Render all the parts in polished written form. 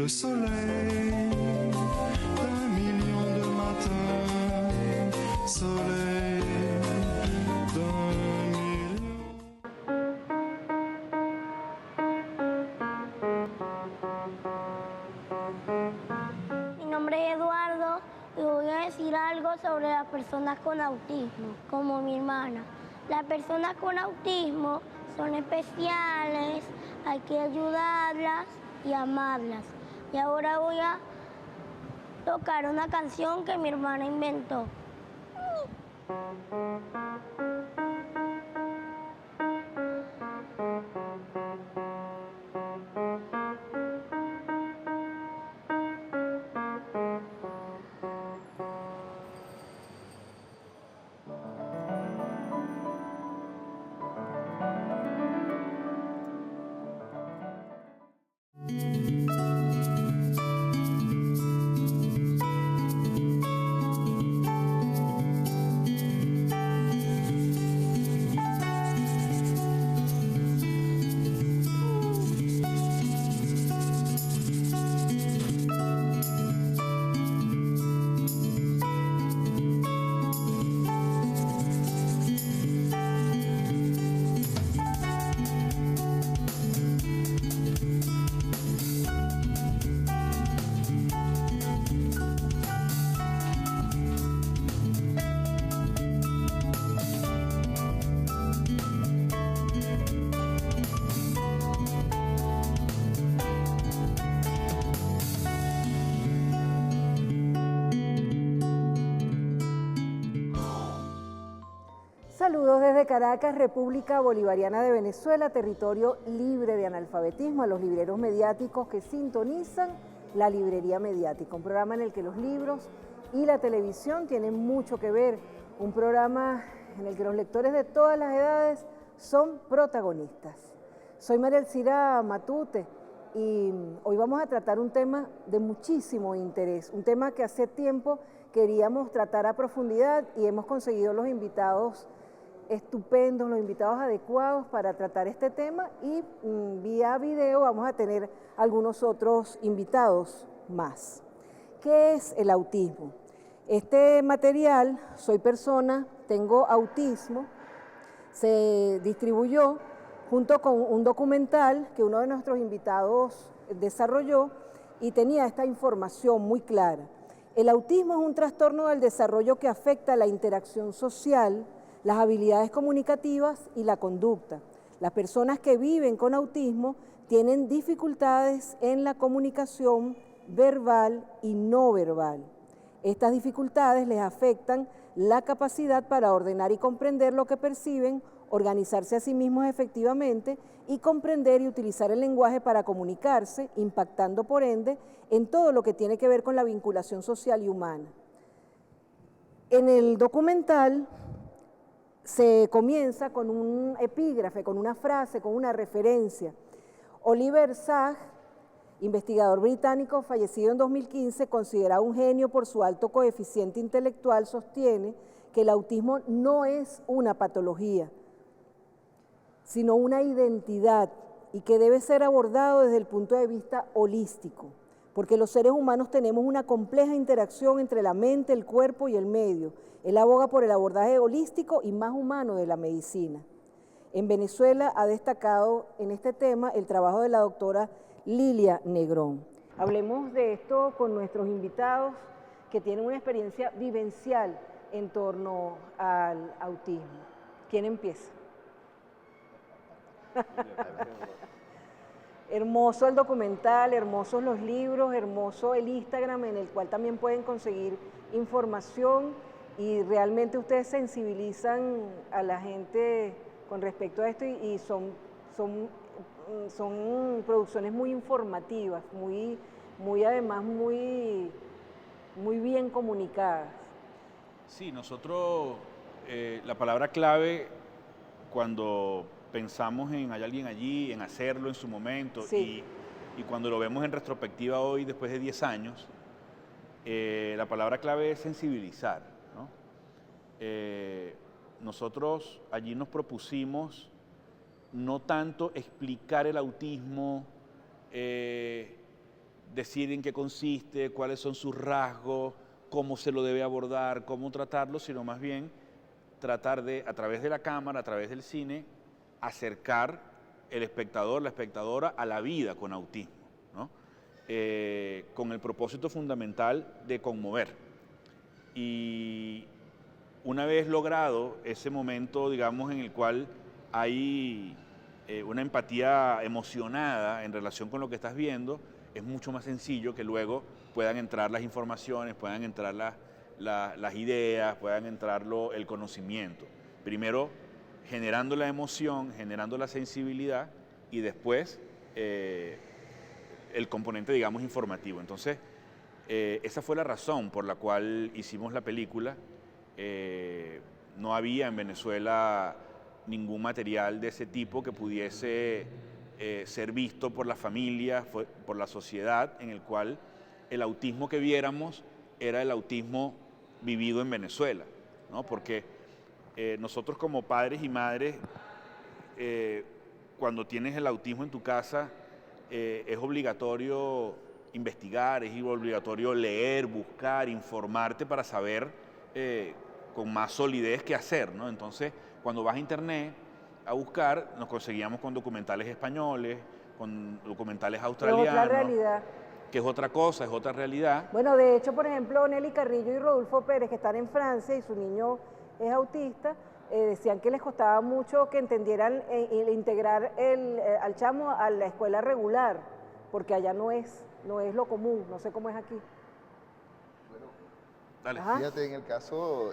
soleil d'un million de matins, soleil d'un million. Mi nombre es Eduardo y voy a decir algo sobre las personas con autismo, como mi hermana. Las personas con autismo son especiales, hay que ayudarlas y amarlas. Y ahora voy a tocar una canción que mi hermana inventó. Saludos desde Caracas, República Bolivariana de Venezuela, territorio libre de analfabetismo, a los libreros mediáticos que sintonizan la Librería Mediática, un programa en el que los libros y la televisión tienen mucho que ver, un programa en el que los lectores de todas las edades son protagonistas. Soy María Elcira Matute y hoy vamos a tratar un tema de muchísimo interés, un tema que hace tiempo queríamos tratar a profundidad y hemos conseguido los invitados estupendos, los invitados adecuados para tratar este tema y vía video vamos a tener algunos otros invitados más. ¿Qué es el autismo? Este material, Soy persona, tengo autismo, se distribuyó junto con un documental que uno de nuestros invitados desarrolló y tenía esta información muy clara. El autismo es un trastorno del desarrollo que afecta la interacción social, las habilidades comunicativas y la conducta. Las personas que viven con autismo tienen dificultades en la comunicación verbal y no verbal. Estas dificultades les afectan la capacidad para ordenar y comprender lo que perciben, organizarse a sí mismos efectivamente y comprender y utilizar el lenguaje para comunicarse, impactando por ende en todo lo que tiene que ver con la vinculación social y humana. En el documental se comienza con un epígrafe, con una frase, con una referencia. Oliver Sacks, investigador británico fallecido en 2015, considerado un genio por su alto coeficiente intelectual, sostiene que el autismo no es una patología, sino una identidad y que debe ser abordado desde el punto de vista holístico, porque los seres humanos tenemos una compleja interacción entre la mente, el cuerpo y el medio. Él aboga por el abordaje holístico y más humano de la medicina. En Venezuela ha destacado en este tema el trabajo de la doctora Lilia Negrón. Hablemos de esto con nuestros invitados que tienen una experiencia vivencial en torno al autismo. ¿Quién empieza? Hermoso el documental, hermosos los libros, hermoso el Instagram en el cual también pueden conseguir información y realmente ustedes sensibilizan a la gente con respecto a esto y son producciones muy informativas, además muy bien comunicadas. Sí, nosotros, la palabra clave cuando pensamos en hay alguien allí, en hacerlo en su momento, sí, y cuando lo vemos en retrospectiva hoy, después de 10 años, la palabra clave es sensibilizar, ¿no? Nosotros allí nos propusimos no tanto explicar el autismo decir en qué consiste, cuáles son sus rasgos, cómo se lo debe abordar, cómo tratarlo, sino más bien tratar de, a través de la cámara, a través del cine, acercar el espectador, la espectadora a la vida con autismo, ¿no? Con el propósito fundamental de conmover. Y una vez logrado ese momento, digamos, en el cual hay una empatía emocionada en relación con lo que estás viendo, es mucho más sencillo que luego puedan entrar las informaciones, puedan entrar las ideas, puedan entrar el conocimiento. Primero generando la emoción, generando la sensibilidad y después el componente, digamos, informativo. Entonces, esa fue la razón por la cual hicimos la película. No había en Venezuela ningún material de ese tipo que pudiese ser visto por las familias, por la sociedad, en el cual el autismo que viéramos era el autismo vivido en Venezuela, ¿no? Porque nosotros como padres y madres, cuando tienes el autismo en tu casa, es obligatorio investigar, es obligatorio leer, buscar, informarte para saber con más solidez qué hacer, ¿no? Entonces, cuando vas a internet a buscar, nos conseguíamos con documentales españoles, con documentales australianos. Es otra realidad. Que es otra cosa, es otra realidad. Bueno, de hecho, por ejemplo, Nelly Carrillo y Rodolfo Pérez, que están en Francia y su niño es autista, decían que les costaba mucho que entendieran integrar al chamo a la escuela regular, porque allá no es lo común, no sé cómo es aquí. Dale. Fíjate, en el caso,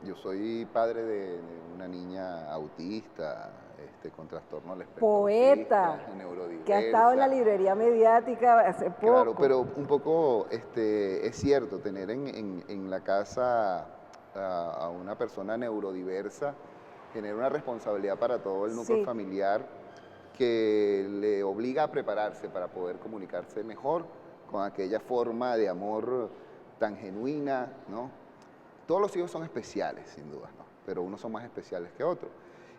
yo soy padre de una niña autista, con trastorno al espectro Poeta, autista, neurodiversa, que ha estado en la librería mediática hace poco. Claro, pero un poco es cierto, tener en la casa a una persona neurodiversa genera una responsabilidad para todo el núcleo familiar que le obliga a prepararse para poder comunicarse mejor con aquella forma de amor tan genuina, ¿no? Todos los hijos son especiales, sin duda, ¿no? Pero unos son más especiales que otros.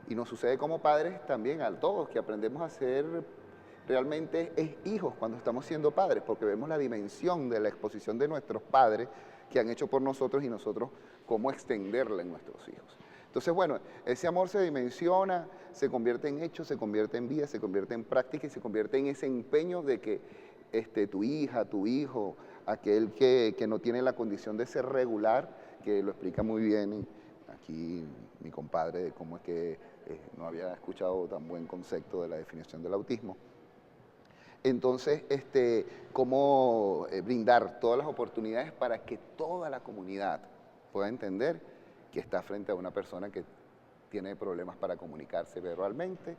Y nos sucede como padres también a todos, que aprendemos a ser realmente hijos cuando estamos siendo padres, porque vemos la dimensión de la exposición de nuestros padres que han hecho por nosotros y nosotros cómo extenderla en nuestros hijos. Entonces, bueno, ese amor se dimensiona, se convierte en hecho, se convierte en vida, se convierte en práctica y se convierte en ese empeño de que tu hija, tu hijo, aquel que no tiene la condición de ser regular, que lo explica muy bien aquí mi compadre de cómo es que no había escuchado tan buen concepto de la definición del autismo. Entonces, cómo brindar todas las oportunidades para que toda la comunidad pueda entender que está frente a una persona que tiene problemas para comunicarse verbalmente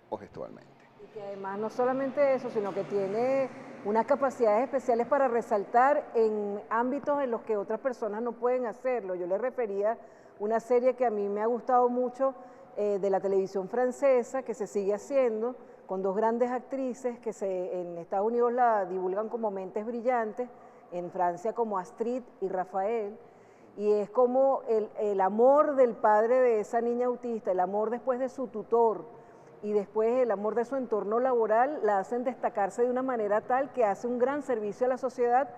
o gestualmente. Y que además no solamente eso, sino que tiene unas capacidades especiales para resaltar en ámbitos en los que otras personas no pueden hacerlo. Yo le refería una serie que a mí me ha gustado mucho de la televisión francesa, que se sigue haciendo, con dos grandes actrices que en Estados Unidos la divulgan como mentes brillantes, en Francia como Astrid y Rafael, y es como el amor del padre de esa niña autista, el amor después de su tutor, y después el amor de su entorno laboral la hacen destacarse de una manera tal que hace un gran servicio a la sociedad,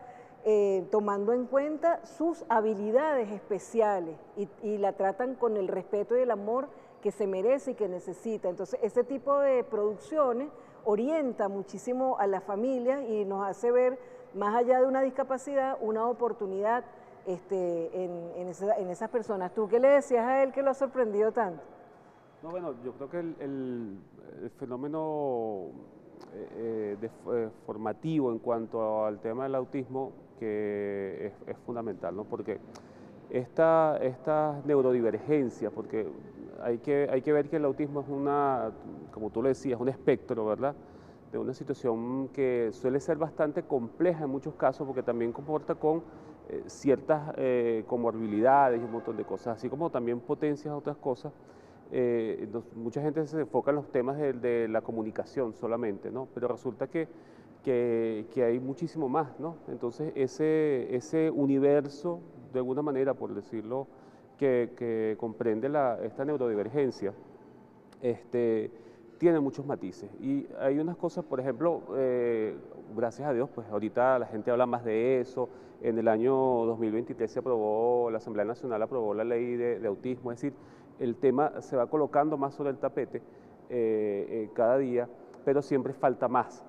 tomando en cuenta sus habilidades especiales y la tratan con el respeto y el amor que se merece y que necesita. Entonces, ese tipo de producciones orienta muchísimo a las familias y nos hace ver, más allá de una discapacidad, una oportunidad en esas personas. ¿Tú qué le decías a él que lo ha sorprendido tanto? No, bueno, yo creo que el fenómeno formativo en cuanto al tema del autismo que es fundamental, ¿no? Porque estas neurodivergencias, porque hay que ver que el autismo es como tú le decías, un espectro, ¿verdad?, de una situación que suele ser bastante compleja en muchos casos, porque también comporta con ciertas comorbilidades y un montón de cosas, así como también potencias otras cosas. Mucha gente se enfoca en los temas de la comunicación solamente, ¿no? Pero resulta que hay muchísimo más, ¿no? Entonces ese universo, de alguna manera, por decirlo, que comprende esta neurodivergencia, tiene muchos matices. Y hay unas cosas, por ejemplo, gracias a Dios, pues ahorita la gente habla más de eso. En el año 2023 la Asamblea Nacional aprobó la ley de autismo, es decir, el tema se va colocando más sobre el tapete cada día, pero siempre falta más,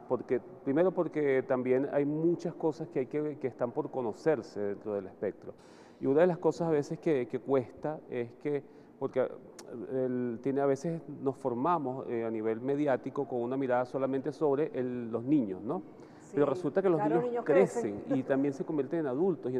primero porque también hay muchas cosas que están por conocerse dentro del espectro. Y una de las cosas a veces que cuesta es que, porque a veces nos formamos a nivel mediático con una mirada solamente sobre los niños, ¿no? Sí, pero resulta que los niños crecen y también se convierten en adultos,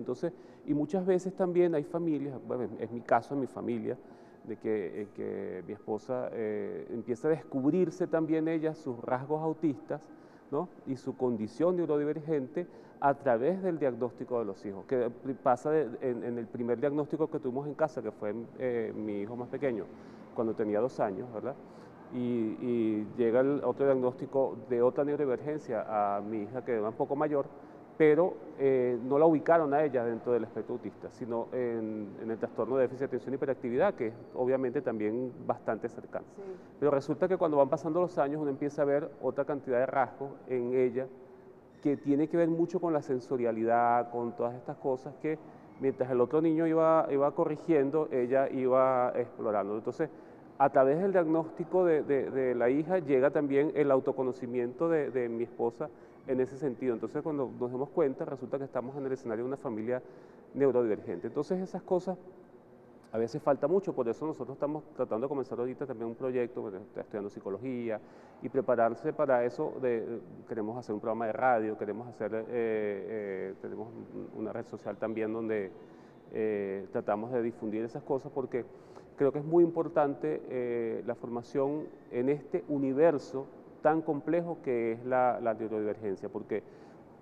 y muchas veces también hay familias, bueno, es mi caso, en mi familia, de que mi esposa empieza a descubrirse también ella sus rasgos autistas, ¿no? Y su condición neurodivergente a través del diagnóstico de los hijos, que pasa en el primer diagnóstico que tuvimos en casa, que fue mi hijo más pequeño, cuando tenía 2 años, ¿verdad? Y llega el otro diagnóstico de otra neurodivergencia a mi hija, que era un poco mayor, pero no la ubicaron a ella dentro del espectro autista, sino en el trastorno de déficit de atención y hiperactividad, que es obviamente también bastante cercano. Sí. Pero resulta que cuando van pasando los años uno empieza a ver otra cantidad de rasgos en ella que tiene que ver mucho con la sensorialidad, con todas estas cosas que mientras el otro niño iba corrigiendo, ella iba explorando. Entonces, a través del diagnóstico de la hija llega también el autoconocimiento de mi esposa en ese sentido. Entonces, cuando nos damos cuenta, resulta que estamos en el escenario de una familia neurodivergente. Entonces, esas cosas a veces falta mucho, por eso nosotros estamos tratando de comenzar ahorita también un proyecto, estudiando psicología, y prepararse para eso. Queremos hacer un programa de radio, tenemos una red social también donde tratamos de difundir esas cosas, porque creo que es muy importante la formación en este universo tan complejo que es la neurodivergencia, porque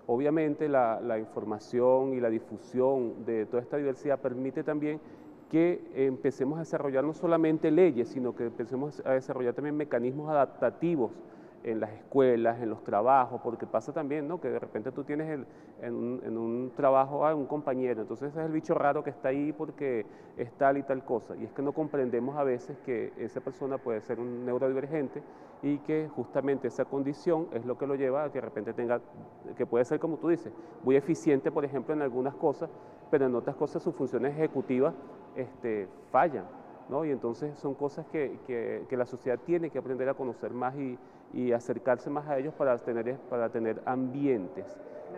obviamente la información y la difusión de toda esta diversidad permite también que empecemos a desarrollar no solamente leyes, sino que empecemos a desarrollar también mecanismos adaptativos en las escuelas, en los trabajos, porque pasa también, ¿no?, que de repente tú tienes en un trabajo un compañero, entonces ese es el bicho raro que está ahí porque es tal y tal cosa, y es que no comprendemos a veces que esa persona puede ser un neurodivergente y que justamente esa condición es lo que lo lleva a que de repente que puede ser, como tú dices, muy eficiente, por ejemplo, en algunas cosas, pero en otras cosas sus funciones ejecutivas fallan, ¿no? Y entonces son cosas que la sociedad tiene que aprender a conocer más y acercarse más a ellos para tener ambientes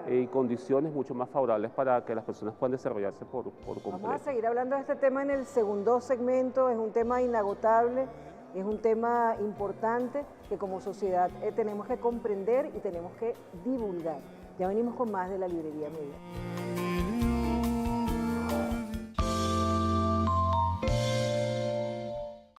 y condiciones mucho más favorables para que las personas puedan desarrollarse por completo. Vamos a seguir hablando de este tema en el segundo segmento. Es un tema inagotable, es un tema importante que como sociedad tenemos que comprender y tenemos que divulgar. Ya venimos con más de la Librería Media.